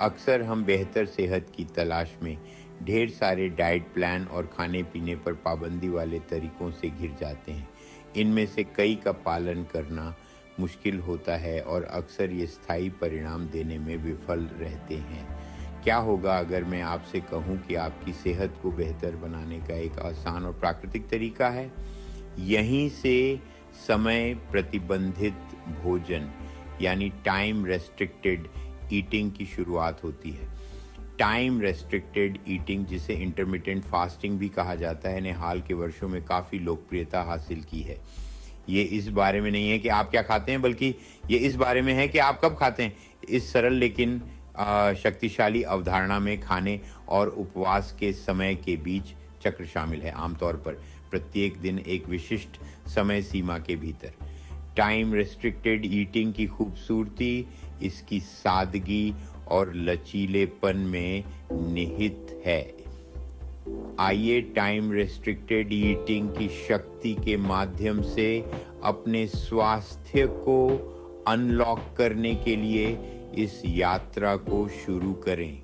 अक्सर हम बेहतर सेहत की तलाश में ढेर सारे डाइट प्लान और खाने पीने पर पाबंदी वाले तरीकों से घिर जाते हैं। इनमें से कई का पालन करना मुश्किल होता है और अक्सर ये स्थायी परिणाम देने में विफल रहते हैं। क्या होगा अगर मैं आपसे कहूँ कि आपकी सेहत को बेहतर बनाने का एक आसान और प्राकृतिक तरीका है? यहीं से समय प्रतिबंधित भोजन यानी टाइम रेस्ट्रिक्टेड ईटिंग की शुरुआत होती है। टाइम रेस्ट्रिक्टेड ईटिंग, जिसे इंटरमिटेंट फास्टिंग भी कहा जाता है, ने हाल के वर्षों में काफ़ी लोकप्रियता हासिल की है। ये इस बारे में नहीं है कि आप क्या खाते हैं, बल्कि ये इस बारे में है कि आप कब खाते हैं। इस सरल लेकिन शक्तिशाली अवधारणा में खाने और उपवास के समय के बीच चक्र शामिल है, आमतौर पर प्रत्येक दिन एक विशिष्ट समय सीमा के भीतर। टाइम रेस्ट्रिक्टेड ईटिंग की खूबसूरती इसकी सादगी और लचीलेपन में निहित है। आइए टाइम रेस्ट्रिक्टेड ईटिंग की शक्ति के माध्यम से अपने स्वास्थ्य को अनलॉक करने के लिए इस यात्रा को शुरू करें।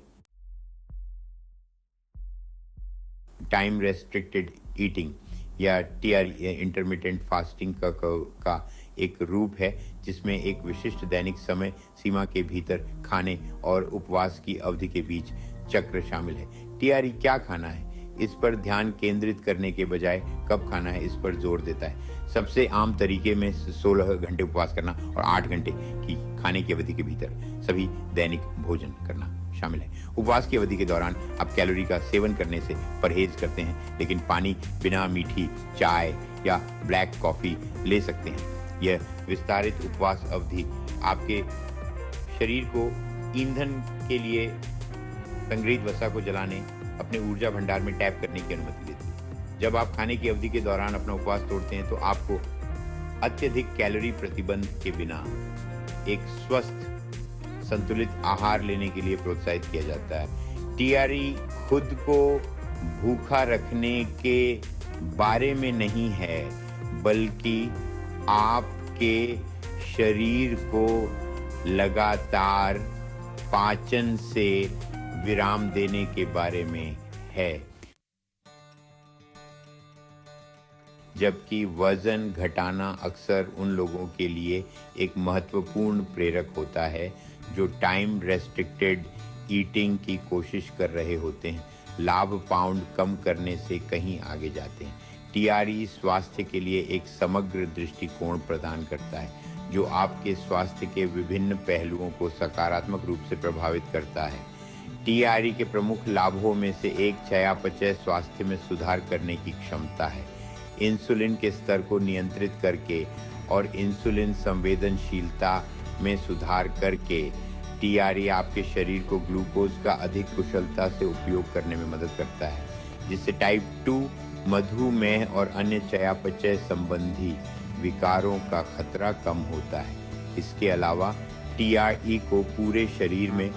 टाइम रेस्ट्रिक्टेड ईटिंग या TRE इंटरमिटेंट फास्टिंग का एक रूप है जिसमें एक विशिष्ट दैनिक समय सीमा के भीतर खाने और उपवास की अवधि के बीच चक्र शामिल है। TRE क्या खाना है, इस पर ध्यान केंद्रित करने के बजाय कब खाना है इस पर जोर देता है। सबसे आम तरीके में 16 घंटे उपवास करना और 8 घंटे की खाने की अवधि के भीतर सभी दैनिक भोजन करना शामिल है। उपवास की अवधि के दौरान आप कैलोरी का सेवन करने से परहेज करते हैं, लेकिन पानी, बिना मीठी चाय या ब्लैक कॉफ़ी ले सकते हैं। यह विस्तारित उपवास अवधि आपके शरीर को ईंधन के लिए संग्रहित वसा को जलाने, अपने ऊर्जा भंडार में टैप करने की अनुमति देती है। जब आप खाने की अवधि के दौरान अपना उपवास तोड़ते हैं तो आपको अत्यधिक कैलोरी प्रतिबंध के बिना एक स्वस्थ संतुलित आहार लेने के लिए प्रोत्साहित किया जाता है। TRE खुद को भूखा रखने के बारे में नहीं है, बल्कि आपके शरीर को लगातार पाचन से विराम देने के बारे में है। जबकि वजन घटाना अक्सर उन लोगों के लिए एक महत्वपूर्ण प्रेरक होता है जो टाइम रेस्ट्रिक्टेड ईटिंग की कोशिश कर रहे होते हैं, लाभ पाउंड कम करने से कहीं आगे जाते हैं। TRE स्वास्थ्य के लिए एक समग्र दृष्टिकोण प्रदान करता है जो आपके स्वास्थ्य के विभिन्न पहलुओं को सकारात्मक रूप से प्रभावित करता है। TRE के प्रमुख लाभों में से एक चयापचय स्वास्थ्य में सुधार करने की क्षमता है। इंसुलिन के स्तर को नियंत्रित करके और इंसुलिन संवेदनशीलता में सुधार करके TRE आपके शरीर को ग्लूकोज का अधिक कुशलता से उपयोग करने में मदद करता है, जिससे टाइप 2 मधुमेह और अन्य चयापचय संबंधी विकारों का खतरा कम होता है। इसके अलावा TRE को पूरे शरीर में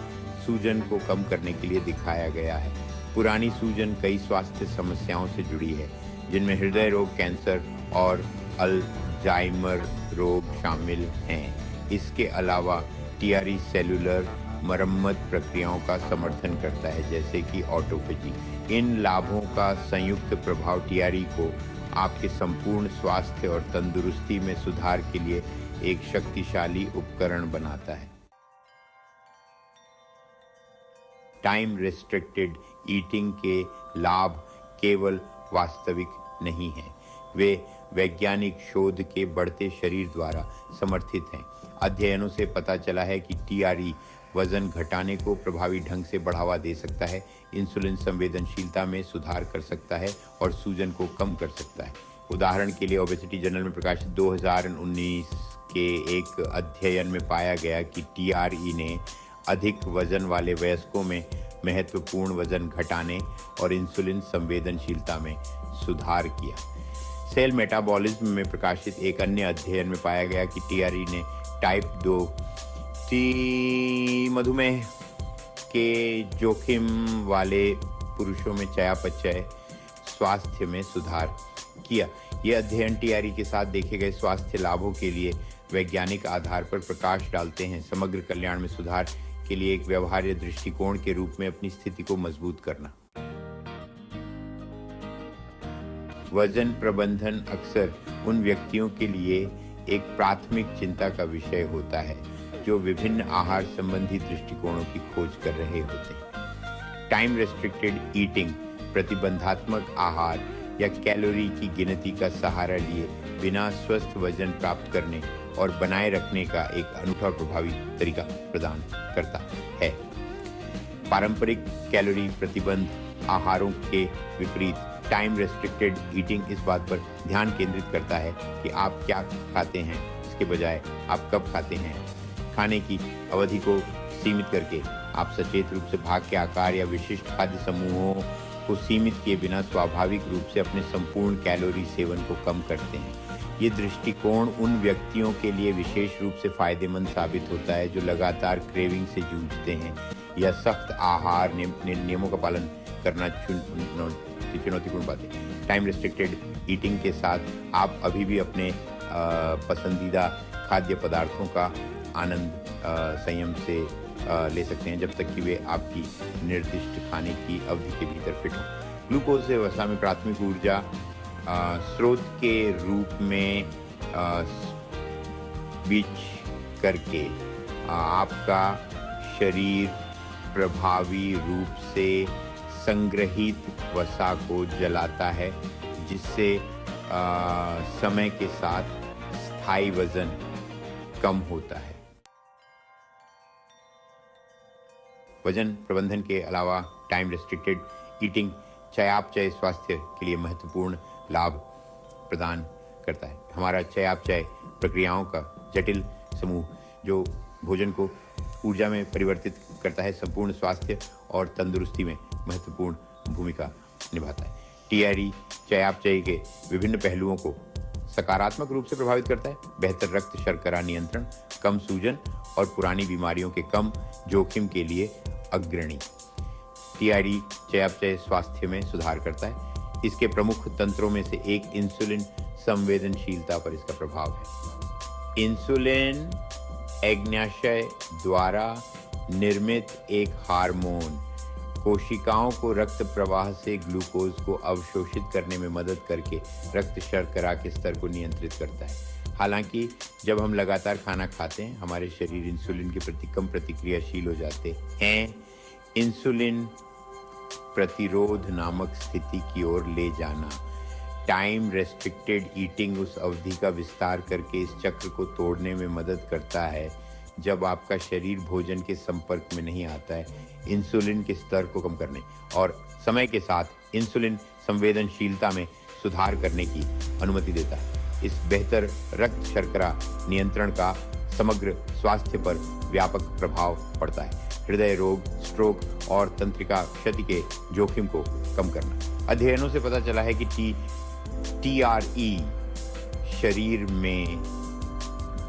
सूजन को कम करने के लिए दिखाया गया है। पुरानी सूजन कई स्वास्थ्य समस्याओं से जुड़ी है, जिनमें हृदय रोग, कैंसर और अल्जाइमर रोग शामिल हैं। इसके अलावा TRE सेलुलर मरम्मत प्रक्रियाओं का समर्थन करता है, जैसे कि ऑटोफेजी। इन लाभों का संयुक्त प्रभाव TRE को आपके संपूर्ण स्वास्थ्य और तंदुरुस्ती में सुधार के लिए एक शक्तिशाली उपकरण बनाता है। टाइम रेस्ट्रिक्टेड ईटिंग के लाभ केवल वास्तविक नहीं हैं, वे वैज्ञानिक शोध के बढ़ते शरीर द्वारा समर्थित हैं। अध्ययनों से पता चला है कि TRE वजन घटाने को प्रभावी ढंग से बढ़ावा दे सकता है, इंसुलिन संवेदनशीलता में सुधार कर सकता है और सूजन को कम कर सकता है। उदाहरण के लिए ओबेसिटी जर्नल में प्रकाशित 2019 के एक अध्ययन में पाया गया कि TRE ने अधिक वजन वाले वयस्कों में महत्वपूर्ण वजन घटाने और इंसुलिन संवेदनशीलता में सुधार किया। सेल मेटाबॉलिज्म में प्रकाशित एक अन्य अध्ययन में पाया गया कि TRE ने टाइप 2 मधुमेह के जोखिम वाले पुरुषों में चयापचय स्वास्थ्य में सुधार किया। यह अध्ययन TRE के साथ देखे गए स्वास्थ्य लाभों के लिए वैज्ञानिक आधार पर प्रकाश डालते हैं। समग्र कल्याण में सुधार के लिए एक व्यवहार्य दृष्टिकोण के रूप में अपनी स्थिति को मजबूत करना। वजन प्रबंधन अक्सर उन व्यक्तियों के लिए एक प्राथमिक चिंता का विषय होता है जो विभिन्न आहार संबंधी दृष्टिकोणों की खोज कर रहे होते हैं। टाइम रेस्ट्रिक्टेड ईटिंग प्रतिबंधात्मक आहार या कैलोरी की गिनती का सहारा लिए बिना स्वस्थ वजन प्राप्त करने और बनाए रखने का एक अनूठा और प्रभावी तरीका प्रदान करता है। पारंपरिक कैलोरी प्रतिबंध आहारों के विपरीत टाइम रेस्ट्रिक्टेड ईटिंग इस बात पर ध्यान केंद्रित करता है कि आप क्या खाते हैं, इसके बजाय आप कब खाते हैं। खाने की अवधि को सीमित करके आप सचेत रूप से भाग के आकार या विशिष्ट खाद्य समूहों को सीमित किए बिना स्वाभाविक रूप से अपने संपूर्ण कैलोरी सेवन को कम करते हैं। ये दृष्टिकोण उन व्यक्तियों के लिए विशेष रूप से फायदेमंद साबित होता है जो लगातार क्रेविंग से जूझते हैं या सख्त आहार नियमों का पालन करना चुनौतीपूर्ण बात है। टाइम रेस्ट्रिक्टेड ईटिंग के साथ आप अभी भी अपने पसंदीदा खाद्य पदार्थों का आनंद संयम से ले सकते हैं जब तक कि वे आपकी निर्दिष्ट खाने की अवधि के भीतर फिट हों। ग्लूकोज से वसा में प्राथमिक ऊर्जा स्रोत के रूप में बीच करके आपका शरीर प्रभावी रूप से संग्रहित वसा को जलाता है, जिससे समय के साथ स्थायी वजन कम होता है। वजन प्रबंधन के अलावा टाइम रेस्ट्रिक्टेड ईटिंग चयापचय स्वास्थ्य के लिए महत्वपूर्ण लाभ प्रदान करता है। हमारा चयापचय प्रक्रियाओं का जटिल समूह जो भोजन को ऊर्जा में परिवर्तित करता है, संपूर्ण स्वास्थ्य और तंदुरुस्ती में महत्वपूर्ण भूमिका निभाता है। टीआरई चयापचय के विभिन्न पहलुओं को सकारात्मक रूप से प्रभावित करता है। बेहतर रक्त शर्करा नियंत्रण, कम सूजन और पुरानी बीमारियों के कम जोखिम के लिए अग्रणी। टीआरई चयापचय स्वास्थ्य में सुधार करता है। इसके प्रमुख तंत्रों में से एक इंसुलिन संवेदनशीलता पर इसका प्रभाव है। इंसुलिन अग्न्याशय द्वारा निर्मित एक हार्मोन कोशिकाओं को रक्त प्रवाह से ग्लूकोज को अवशोषित करने में मदद करके रक्त शर्करा के स्तर को नियंत्रित करता है। हालांकि जब हम लगातार खाना खाते हैं, हमारे शरीर इंसुलिन के प्रति कम प्रतिक्रियाशील हो जाते हैं। इंसुलिन प्रतिरोध नामक स्थिति की ओर ले जाना। टाइम रेस्ट्रिक्टेड ईटिंग उस अवधि का विस्तार करके इस चक्र को तोड़ने में मदद करता है जब आपका शरीर भोजन के संपर्क में नहीं आता है, इंसुलिन के स्तर को कम करने और समय के साथ इंसुलिन संवेदनशीलता में सुधार करने की अनुमति देता है। इस बेहतर रक्त शर्करा नियंत्रण का समग्र स्वास्थ्य पर व्यापक प्रभाव पड़ता है। हृदय रोग, स्ट्रोक और तंत्रिका क्षति के जोखिम को कम करना। अध्ययनों से पता चला है कि टीआरई शरीर में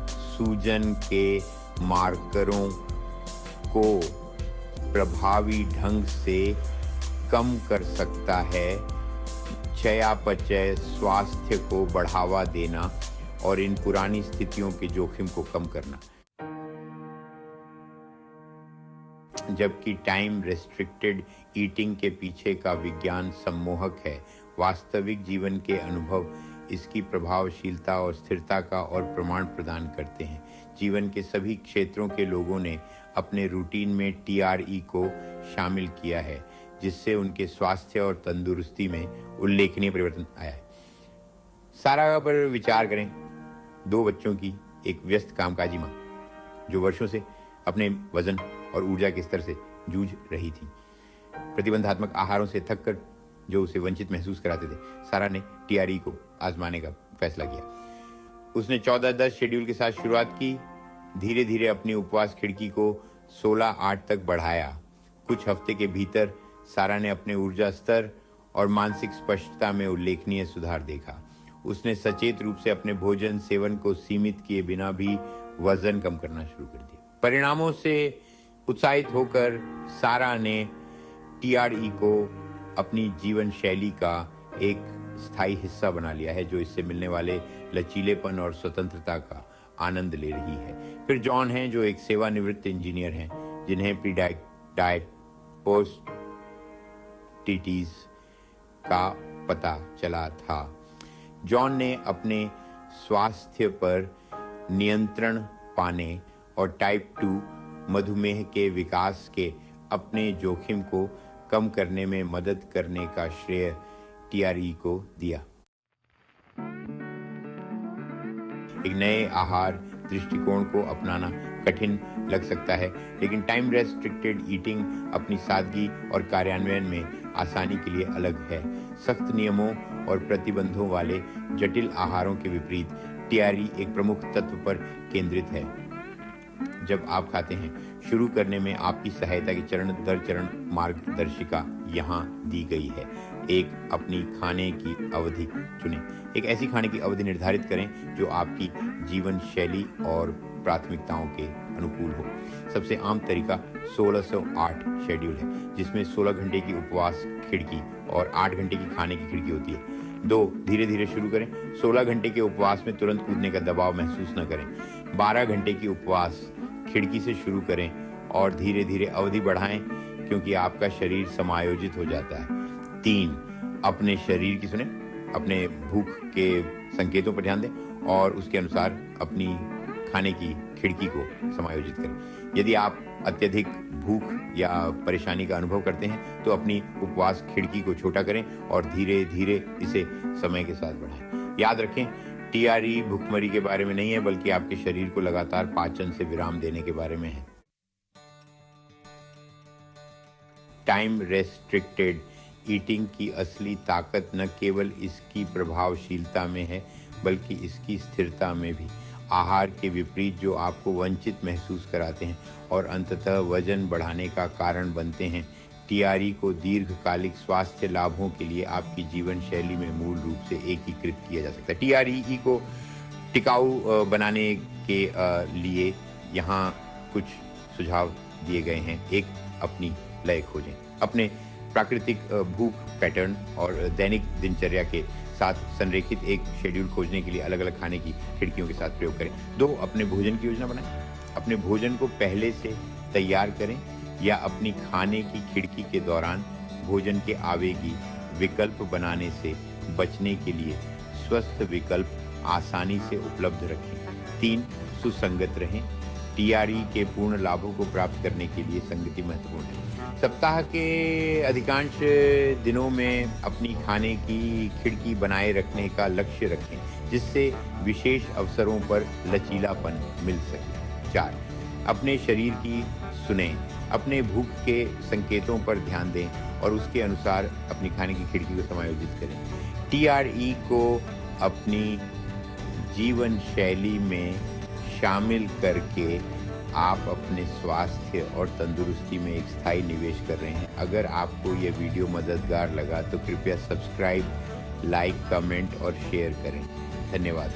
सूजन के मार्करों को प्रभावी ढंग से कम कर सकता है। चयापचय स्वास्थ्य को बढ़ावा देना और इन पुरानी स्थितियों के जोखिम को कम करना। जबकि टाइम रेस्ट्रिक्टेड ईटिंग के पीछे का विज्ञान सम्मोहक है, वास्तविक जीवन के अनुभव इसकी प्रभावशीलता और स्थिरता का और प्रमाण प्रदान करते हैं। जीवन के सभी क्षेत्रों के लोगों ने अपने रूटीन में टीआरई को शामिल किया है, जिससे उनके स्वास्थ्य और तंदुरुस्ती में उल्लेखनीय परिवर्तन आया है। सारा पर विचार करें। 2 बच्चों की एक व्यस्त कामकाजी माँ जो वर्षों से अपने वजन और ऊर्जा के स्तर से जूझ रही थी। प्रतिबंधात्मक आहारों से थककर जो उसे वंचित महसूस कराते थे, सारा ने टीआरई को आजमाने का फैसला किया। उसने 14-10 शेड्यूल के साथ शुरुआत की। धीरे धीरे अपनी उपवास खिड़की को 16-8 तक बढ़ाया। कुछ हफ्ते के भीतर सारा ने अपने ऊर्जा स्तर और मानसिक स्पष्टता में उल्लेखनीय सुधार देखा। उसने सचेत रूप से अपने भोजन सेवन को सीमित किए बिना भी वजन कम करना शुरू कर दिया। परिणामों से उत्साहित होकर सारा ने टीआरई को अपनी जीवन शैली का एक स्थायी हिस्सा बना लिया है, जो इससे मिलने वाले लचीलेपन और स्वतंत्रता का आनंद ले रही है। फिर जॉन हैं, जो एक सेवानिवृत्त इंजीनियर हैं। जिन्हें प्रीडायपोस्टिटीज का पता चला था। जॉन ने अपने स्वास्थ्य पर नियंत्रण पाने और टाइप 2 मधुमेह के विकास के अपने जोखिम को कम करने में मदद करने का श्रेय टीआरई को दिया। एक नए आहार दृष्टिकोण को अपनाना कठिन लग सकता है, लेकिन टाइम रेस्ट्रिक्टेड ईटिंग अपनी सादगी और कार्यान्वयन में आसानी के लिए अलग है। सख्त नियमों और प्रतिबंधों वाले जटिल आहारों के विपरीत टीआरई एक प्रमुख तत्व पर केंद्रित है। जब आप खाते हैं, शुरू करने में आपकी सहायता की चरण दर चरण मार्गदर्शिका यहाँ दी गई है। एक, अपनी खाने की अवधि चुनें। एक ऐसी खाने की अवधि निर्धारित करें जो आपकी जीवन शैली और प्राथमिकताओं के अनुकूल हो। सबसे आम तरीका 1608 शेड्यूल है, जिसमें 16 घंटे की उपवास खिड़की और 8 घंटे की खाने की खिड़की होती है। 2, धीरे धीरे शुरू करें। 16 घंटे के उपवास में तुरंत कूदने का दबाव महसूस न करें। 12 घंटे की उपवास खिड़की से शुरू करें और धीरे धीरे अवधि बढ़ाएं, क्योंकि आपका शरीर समायोजित हो जाता है। 3, अपने शरीर की सुने, अपने भूख के संकेतों पर ध्यान दें और उसके अनुसार अपनी खाने की खिड़की को समायोजित करें। यदि आप अत्यधिक भूख या परेशानी का अनुभव करते हैं तो अपनी उपवास खिड़की को छोटा करें और धीरे धीरे इसे समय के साथ बढ़ाएं। याद रखें, टीआरई भूखमरी के बारे में नहीं है, बल्कि आपके शरीर को लगातार पाचन से विराम देने के बारे में है। टाइम रेस्ट्रिक्टेड ईटिंग की असली ताकत न केवल इसकी प्रभावशीलता में है, बल्कि इसकी स्थिरता में भी। आहार के विपरीत जो आपको वंचित महसूस कराते हैं और अंततः वजन बढ़ाने का कारण बनते हैं, टीआरई को दीर्घकालिक स्वास्थ्य लाभों के लिए आपकी जीवन शैली में मूल रूप से एकीकृत किया जा सकता है। टीआरई को टिकाऊ बनाने के लिए यहाँ कुछ सुझाव दिए गए हैं। एक, अपनी लय खोजें। अपने प्राकृतिक भूख पैटर्न और दैनिक दिनचर्या के साथ संरेखित एक शेड्यूल खोजने के लिए अलग अलग खाने की खिड़कियों के साथ प्रयोग करें। 2, अपने भोजन की योजना बनाएं। अपने भोजन को पहले से तैयार करें या अपनी खाने की खिड़की के दौरान भोजन के आवेगी विकल्प बनाने से बचने के लिए स्वस्थ विकल्प आसानी से उपलब्ध रखें। 3, सुसंगत रहें। टीआरई के पूर्ण लाभों को प्राप्त करने के लिए संगति महत्वपूर्ण है। सप्ताह के अधिकांश दिनों में अपनी खाने की खिड़की बनाए रखने का लक्ष्य रखें, जिससे विशेष अवसरों पर लचीलापन मिल सके। 4, अपने शरीर की सुनें। अपने भूख के संकेतों पर ध्यान दें और उसके अनुसार अपनी खाने की खिड़की को समायोजित करें। टीआरई को अपनी जीवन शैली में शामिल करके आप अपने स्वास्थ्य और तंदुरुस्ती में एक स्थायी निवेश कर रहे हैं। अगर आपको यह वीडियो मददगार लगा तो कृपया सब्सक्राइब, लाइक, कमेंट और शेयर करें। धन्यवाद।